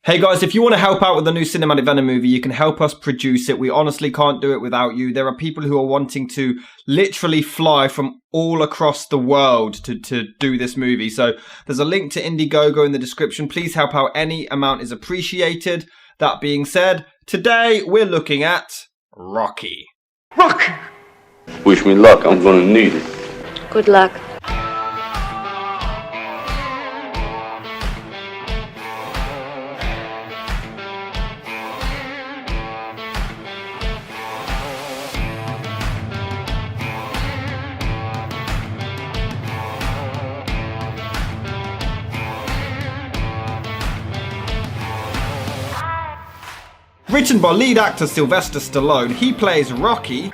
Hey guys, if you want to help out with the new cinematic Venom movie, you can help us produce it. We honestly can't do it without you. There are people who are wanting to literally fly from all across the world to do this movie. So there's a link to Indiegogo in the description. Please help out. Any amount is appreciated. That being said, today we're looking at Rocky. Rocky! Wish me luck, I'm gonna need it. Good luck. Written by lead actor Sylvester Stallone, he plays Rocky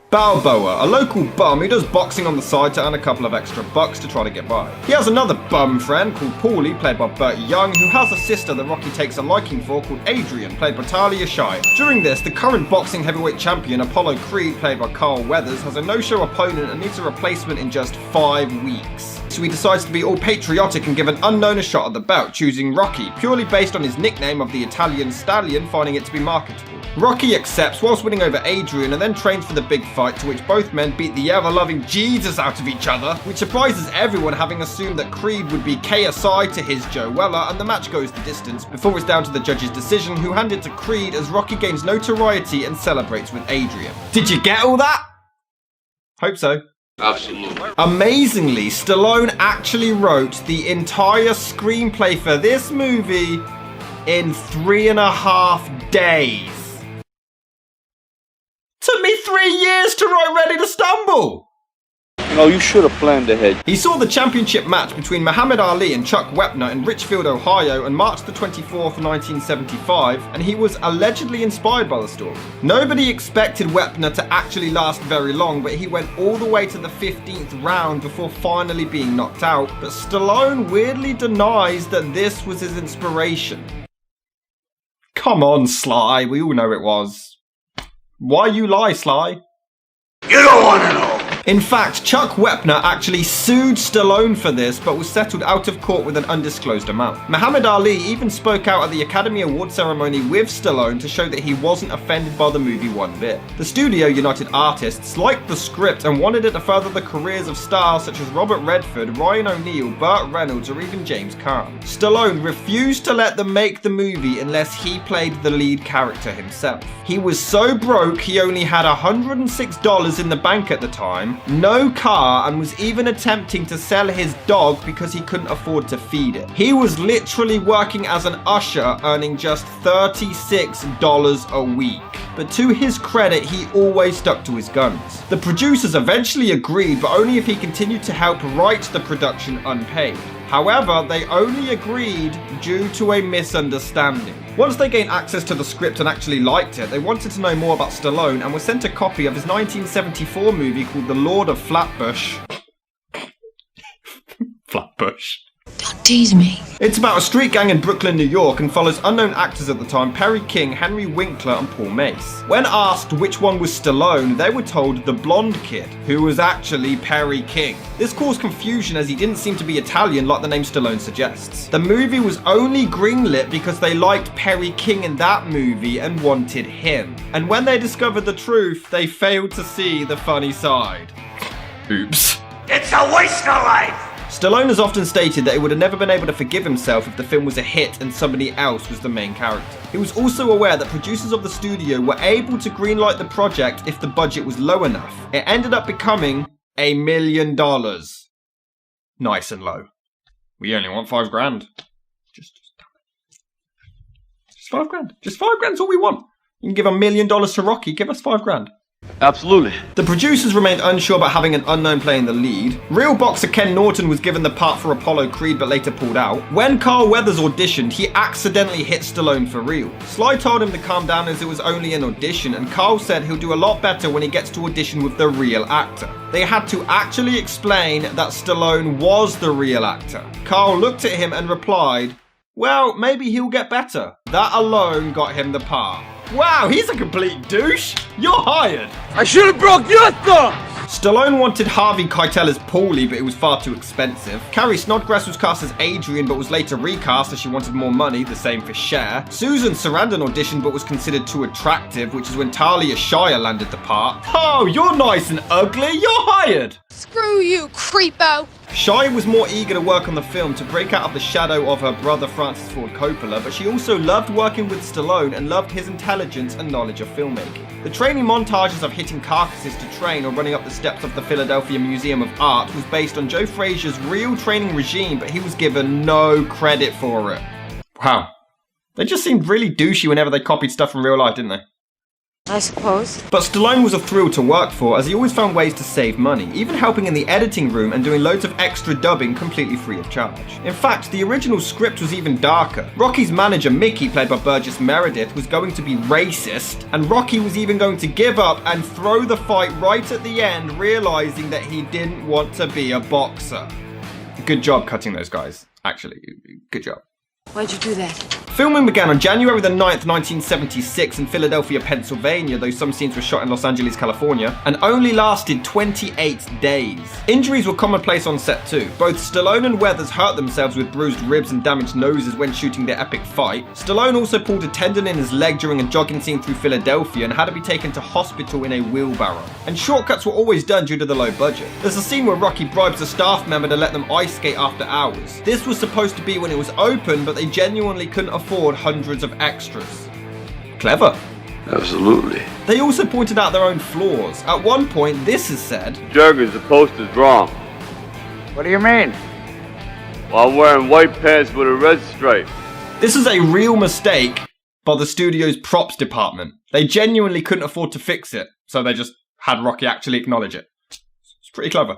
Balboa, a local bum who does boxing on the side to earn a couple of extra bucks to try to get by. He has another bum friend called Paulie, played by Burt Young, who has a sister that Rocky takes a liking for called Adrian, played by Talia Shire. During this, the current boxing heavyweight champion Apollo Creed, played by Carl Weathers, has a no-show opponent and needs a replacement in just 5 weeks. So he decides to be all patriotic and give an unknown a shot at the belt, choosing Rocky, purely based on his nickname of the Italian Stallion, finding it to be marketable. Rocky accepts whilst winning over Adrian and then trains for the big fight, to which both men beat the ever-loving Jesus out of each other, which surprises everyone, having assumed that Creed would be KSI to his Joe Weller, and the match goes the distance before it's down to the judge's decision, who hand it to Creed as Rocky gains notoriety and celebrates with Adrian. Did you get all that? Hope so. Absolutely. Amazingly, Stallone actually wrote the entire screenplay for this movie in 3.5 days. Took me 3 years to write Ready to Stumble! You know, you should have planned ahead. He saw the championship match between Muhammad Ali and Chuck Wepner in Richfield, Ohio on March the 24th, 1975, and he was allegedly inspired by the story. Nobody expected Wepner to actually last very long, but he went all the way to the 15th round before finally being knocked out, but Stallone weirdly denies that this was his inspiration. Come on, Sly, we all know it was. Why you lie, Sly? You don't want to know. In fact, Chuck Wepner actually sued Stallone for this, but was settled out of court with an undisclosed amount. Muhammad Ali even spoke out at the Academy Award ceremony with Stallone to show that he wasn't offended by the movie one bit. The studio United Artists liked the script and wanted it to further the careers of stars such as Robert Redford, Ryan O'Neal, Burt Reynolds, or even James Caan. Stallone refused to let them make the movie unless he played the lead character himself. He was so broke he only had $106 in the bank at the time, no car, and was even attempting to sell his dog because he couldn't afford to feed it. He was literally working as an usher, earning just $36 a week. But to his credit, he always stuck to his guns. The producers eventually agreed, but only if he continued to help write the production unpaid. However, they only agreed due to a misunderstanding. Once they gained access to the script and actually liked it, they wanted to know more about Stallone and were sent a copy of his 1974 movie called The Lord of Flatbush. Flatbush. Don't tease me. It's about a street gang in Brooklyn, New York, and follows unknown actors at the time, Perry King, Henry Winkler, and Paul Mace. When asked which one was Stallone, they were told the blonde kid, who was actually Perry King. This caused confusion as he didn't seem to be Italian like the name Stallone suggests. The movie was only greenlit because they liked Perry King in that movie and wanted him. And when they discovered the truth, they failed to see the funny side. Oops. It's a waste of life! Stallone has often stated that he would have never been able to forgive himself if the film was a hit and somebody else was the main character. He was also aware that producers of the studio were able to greenlight the project if the budget was low enough. It ended up becoming $1 million. Nice and low. We only want $5 grand. Just $5 grand. Just $5 grand's all we want. You can give $1 million to Rocky, give us $5 grand. Absolutely. The producers remained unsure about having an unknown playing the lead. Real boxer Ken Norton was given the part for Apollo Creed but later pulled out. When Carl Weathers auditioned, he accidentally hit Stallone for real. Sly told him to calm down as it was only an audition, and Carl said he'll do a lot better when he gets to audition with the real actor. They had to actually explain that Stallone was the real actor. Carl looked at him and replied, "Well, maybe he'll get better." That alone got him the part. Wow, he's a complete douche. You're hired. I should have broke your thumbs! Stallone wanted Harvey Keitel as Paulie, but it was far too expensive. Carrie Snodgrass was cast as Adrian, but was later recast as she wanted more money, the same for Cher. Susan Sarandon auditioned, but was considered too attractive, which is when Talia Shire landed the part. Oh, you're nice and ugly, you're hired! Screw you, creepo! Shire was more eager to work on the film to break out of the shadow of her brother Francis Ford Coppola, but she also loved working with Stallone and loved his intelligence and knowledge of filmmaking. The training montages of hitting carcasses to train or running up the steps of the Philadelphia Museum of Art was based on Joe Frazier's real training regime, but he was given no credit for it. Wow. They just seemed really douchey whenever they copied stuff from real life, didn't they? I suppose. But Stallone was a thrill to work for, as he always found ways to save money, even helping in the editing room and doing loads of extra dubbing completely free of charge. In fact, the original script was even darker. Rocky's manager, Mickey, played by Burgess Meredith, was going to be racist, and Rocky was even going to give up and throw the fight right at the end, realizing that he didn't want to be a boxer. Good job cutting those guys, actually. Good job. Why'd you do that? Filming began on January the 9th, 1976 in Philadelphia, Pennsylvania, though some scenes were shot in Los Angeles, California, and only lasted 28 days. Injuries were commonplace on set too. Both Stallone and Weathers hurt themselves with bruised ribs and damaged noses when shooting their epic fight. Stallone also pulled a tendon in his leg during a jogging scene through Philadelphia and had to be taken to hospital in a wheelbarrow. And shortcuts were always done due to the low budget. There's a scene where Rocky bribes a staff member to let them ice skate after hours. This was supposed to be when it was open, but they genuinely couldn't afford hundreds of extras. Clever. Absolutely. They also pointed out their own flaws. At one point, this is said, Jergens, the poster's wrong. What do you mean? While I'm wearing white pants with a red stripe. this is a real mistake by the studio's props department. They genuinely couldn't afford to fix it, so they just had Rocky actually acknowledge it. It's pretty clever.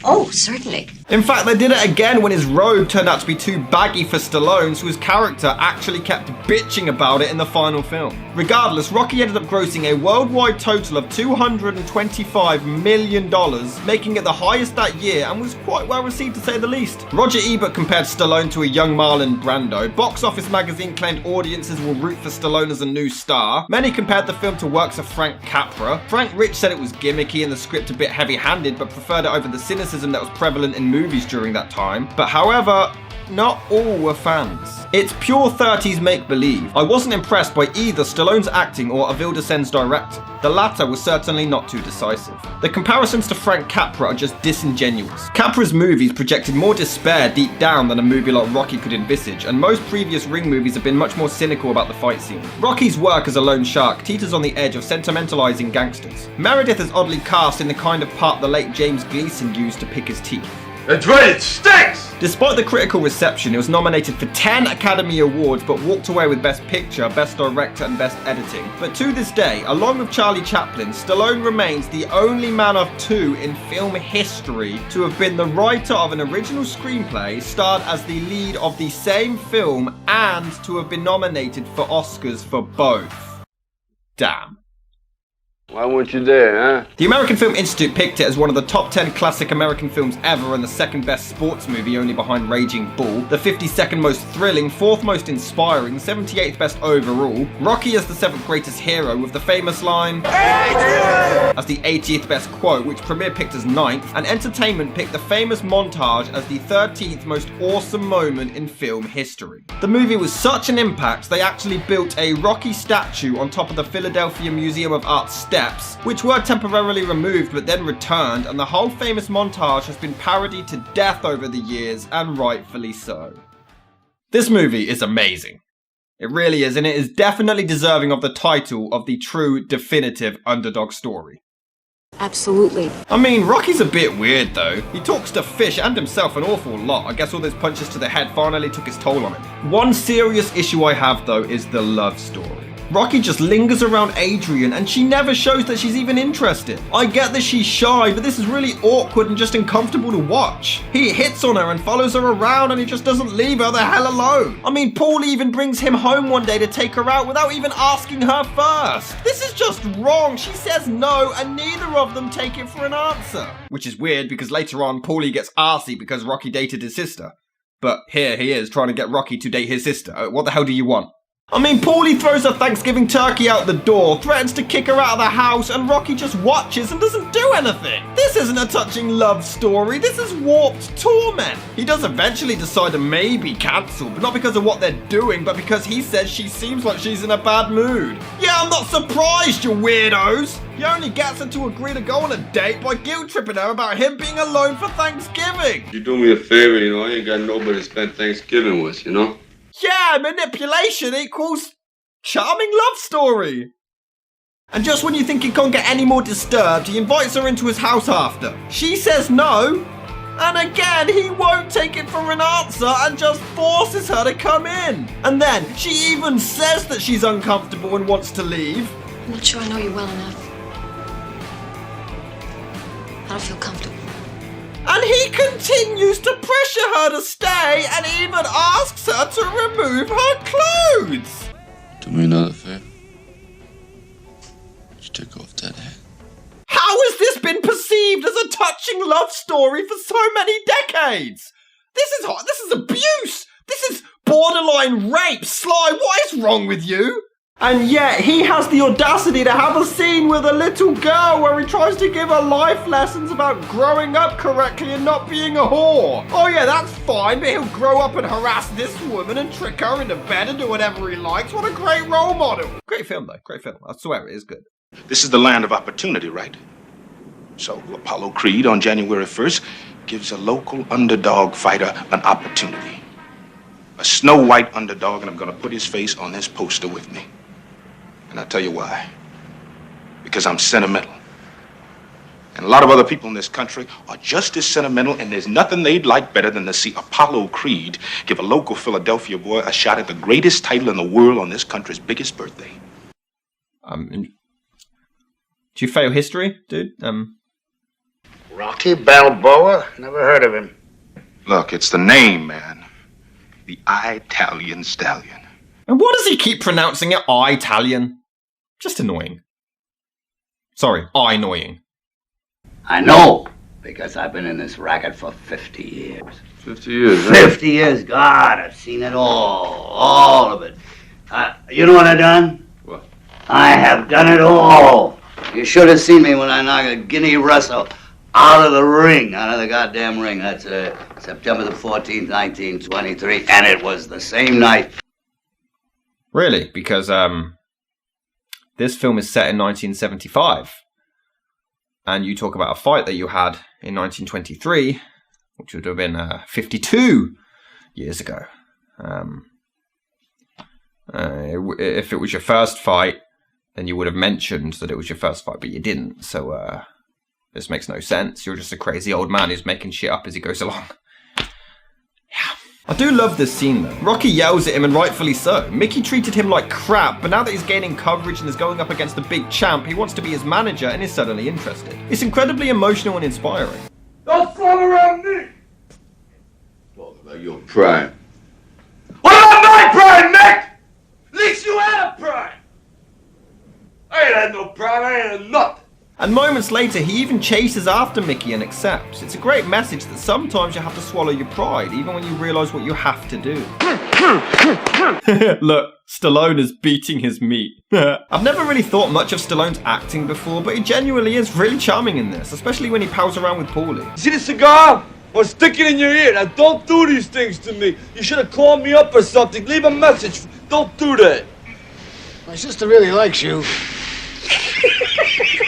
Oh, certainly. In fact, they did it again when his robe turned out to be too baggy for Stallone, so his character actually kept bitching about it in the final film. Regardless, Rocky ended up grossing a worldwide total of $225 million, making it the highest that year and was quite well received to say the least. Roger Ebert compared Stallone to a young Marlon Brando. Box Office magazine claimed audiences will root for Stallone as a new star. Many compared the film to works of Frank Capra. Frank Rich said it was gimmicky and the script a bit heavy-handed, but preferred it over the cynicism that was prevalent in movies during that time. But however, not all were fans. It's pure 30s make-believe. I wasn't impressed by either Stallone's acting or Avil Descend's directing. The latter was certainly not too decisive. The comparisons to Frank Capra are just disingenuous. Capra's movies projected more despair deep down than a movie like Rocky could envisage, and most previous Ring movies have been much more cynical about the fight scene. Rocky's work as a lone shark teeters on the edge of sentimentalizing gangsters. Meredith is oddly cast in the kind of part the late James Gleason used to pick his teeth. That's right, it stinks! Despite the critical reception, it was nominated for 10 Academy Awards but walked away with Best Picture, Best Director and Best Editing. But to this day, along with Charlie Chaplin, Stallone remains the only man of two in film history to have been the writer of an original screenplay, starred as the lead of the same film, and to have been nominated for Oscars for both. Damn. Why weren't you there, huh? The American Film Institute picked it as one of the top 10 classic American films ever and the second best sports movie only behind Raging Bull, the 52nd most thrilling, 4th most inspiring, 78th best overall, Rocky as the 7th greatest hero with the famous line, Adrian! As the 80th best quote, which Premiere picked as 9th, and Entertainment picked the famous montage as the 13th most awesome moment in film history. The movie was such an impact, they actually built a Rocky statue on top of the Philadelphia Museum of Art steps, which were temporarily removed but then returned, and the whole famous montage has been parodied to death over the years, and rightfully so. This movie is amazing. It really is, and it is definitely deserving of the title of the true, definitive underdog story. Absolutely. I mean, Rocky's a bit weird though. He talks to fish and himself an awful lot. I guess all those punches to the head finally took its toll on him. One serious issue I have though is the love story. Rocky just lingers around Adrian and she never shows that she's even interested. I get that she's shy, but this is really awkward and just uncomfortable to watch. He hits on her and follows her around and he just doesn't leave her the hell alone. I mean, Paul even brings him home one day to take her out without even asking her first. This is just wrong. She says no and neither of them take it for an answer. Which is weird because later on, Paulie gets arsey because Rocky dated his sister. But here he is trying to get Rocky to date his sister. What the hell do you want? I mean, Paulie throws her Thanksgiving turkey out the door, threatens to kick her out of the house, and Rocky just watches and doesn't do anything. This isn't a touching love story, this is warped torment. He does eventually decide to maybe cancel, but not because of what they're doing, but because he says she seems like she's in a bad mood. Yeah, I'm not surprised, you weirdos. He only gets her to agree to go on a date by guilt-tripping her about him being alone for Thanksgiving. You do me a favor, you know, I ain't got nobody to spend Thanksgiving with, you know? Yeah, manipulation equals charming love story. And just when you think he can't get any more disturbed, he invites her into his house after. She says no, and again he won't take it for an answer and just forces her to come in. And then she even says that she's uncomfortable and wants to leave. I'm not sure I know you well enough. I don't feel comfortable. And he continues to pressure her to stay and even asks her to remove her clothes. Do me another favor. Just take off that hat. How has this been perceived as a touching love story for so many decades? This is hot. This is abuse. This is borderline rape. Sly, what is wrong with you? And yet he has the audacity to have a scene with a little girl where he tries to give her life lessons about growing up correctly and not being a whore. Oh yeah, that's fine, but he'll grow up and harass this woman and trick her into bed and do whatever he likes. What a great role model. Great film though, great film. I swear it is good. This is the land of opportunity, right? So Apollo Creed on January 1st gives a local underdog fighter an opportunity. A Snow White underdog, and I'm gonna put his face on this poster with me. And I'll tell you why. Because I'm sentimental. And a lot of other people in this country are just as sentimental, and there's nothing they'd like better than to see Apollo Creed give a local Philadelphia boy a shot at the greatest title in the world on this country's biggest birthday. Do you fail history, dude? Rocky Balboa? Never heard of him. Look, it's the name, man. The Italian Stallion. And what does he keep pronouncing it Italian? Just annoying. Sorry, annoying. I know, because I've been in this racket for 50 years. 50 years, huh? 50 years, God, I've seen it all of it. You know what I've done? What? I have done it all. You should have seen me when I knocked a guinea wrestle out of the goddamn ring. That's September the 14th, 1923, and it was the same night. Really? Because this film is set in 1975. And you talk about a fight that you had in 1923, which would have been 52 years ago. If it was your first fight, then you would have mentioned that it was your first fight, but you didn't. So this makes no sense. You're just a crazy old man who's making shit up as he goes along. Yeah. I do love this scene though. Rocky yells at him, and rightfully so. Mickey treated him like crap, but now that he's gaining coverage and is going up against the big champ, he wants to be his manager and is suddenly interested. It's incredibly emotional and inspiring. Don't fall around me! Talk about your prime. What about my prime, Nick? At least you had a prime. I ain't had no prime, I ain't had nothing. And moments later, he even chases after Mickey and accepts. It's a great message that sometimes you have to swallow your pride, even when you realise what you have to do. Look, Stallone is beating his meat. I've never really thought much of Stallone's acting before, but he genuinely is really charming in this, especially when he pals around with Paulie. See the cigar? Or stick it in your ear. Now don't do these things to me. You should have called me up or something. Leave a message. Don't do that. My sister really likes you.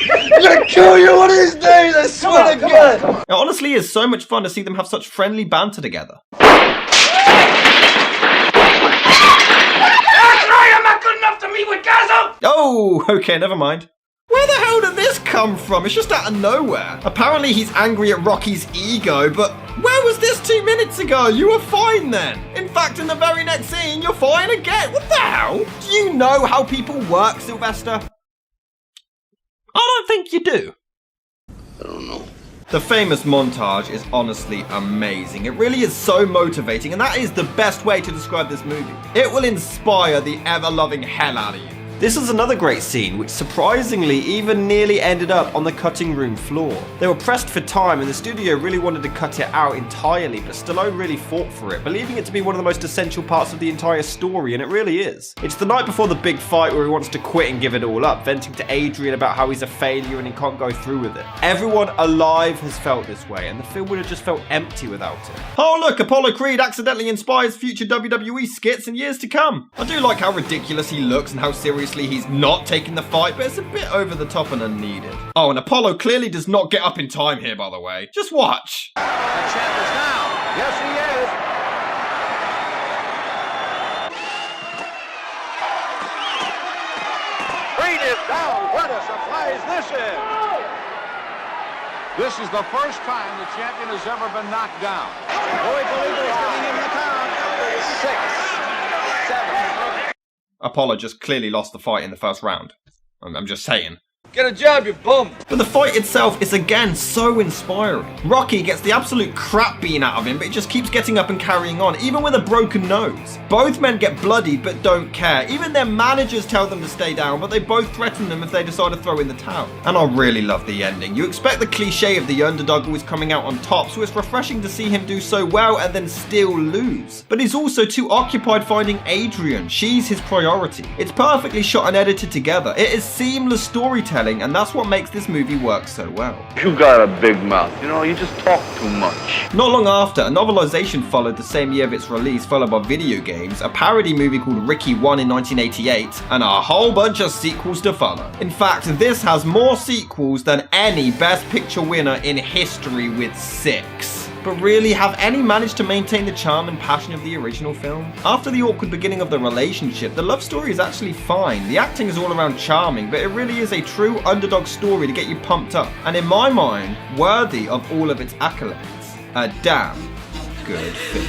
I'm gonna kill you one of these days, I swear to God. It honestly is so much fun to see them have such friendly banter together. That's right, I'm not good enough to meet with Gazzo. Oh, okay, never mind. Where the hell did this come from? It's just out of nowhere. Apparently he's angry at Rocky's ego, but where was this 2 minutes ago? You were fine then. In fact, in the very next scene, you're fine again. What the hell? Do you know how people work, Sylvester? I don't think you do. I don't know. The famous montage is honestly amazing. It really is so motivating, and that is the best way to describe this movie. It will inspire the ever-loving hell out of you. This is another great scene, which surprisingly even nearly ended up on the cutting room floor. They were pressed for time and the studio really wanted to cut it out entirely, but Stallone really fought for it, believing it to be one of the most essential parts of the entire story, and it really is. It's the night before the big fight where he wants to quit and give it all up, venting to Adrian about how he's a failure and he can't go through with it. Everyone alive has felt this way, and the film would have just felt empty without it. Oh look, Apollo Creed accidentally inspires future WWE skits in years to come. I do like how ridiculous he looks and how seriously he's not taking the fight, but it's a bit over the top and unneeded. Oh, and Apollo clearly does not get up in time here, by the way. Just watch. The champ is down. Yes, he is. Creed is down. What a surprise this is. This is the first time the champion has ever been knocked down. Boy, Toledo is getting in the count. 6, 7. Apollo just clearly lost the fight in the first round. I'm just saying. Get a job, you bum. But the fight itself is again so inspiring. Rocky gets the absolute crap beaten out of him, but he just keeps getting up and carrying on, even with a broken nose. Both men get bloodied but don't care. Even their managers tell them to stay down, but they both threaten them if they decide to throw in the towel. And I really love the ending. You expect the cliche of the underdog always coming out on top, so it's refreshing to see him do so well and then still lose. But he's also too occupied finding Adrian. She's his priority. It's perfectly shot and edited together. It is seamless storytelling, and that's what makes this movie work so well. You got a big mouth. You know, you just talk too much. Not long after, a novelization followed the same year of its release, followed by video games, a parody movie called Ricky 1 in 1988, and a whole bunch of sequels to follow. In fact, this has more sequels than any Best Picture winner in history with 6. But really, have any managed to maintain the charm and passion of the original film? After the awkward beginning of the relationship, the love story is actually fine. The acting is all around charming, but it really is a true underdog story to get you pumped up, and in my mind, worthy of all of its accolades. A damn good film.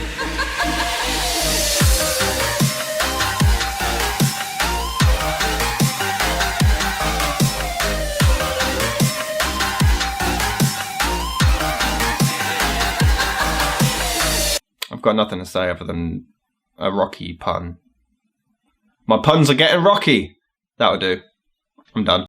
I've got nothing to say other than a Rocky pun. My puns are getting rocky. That'll do. I'm done.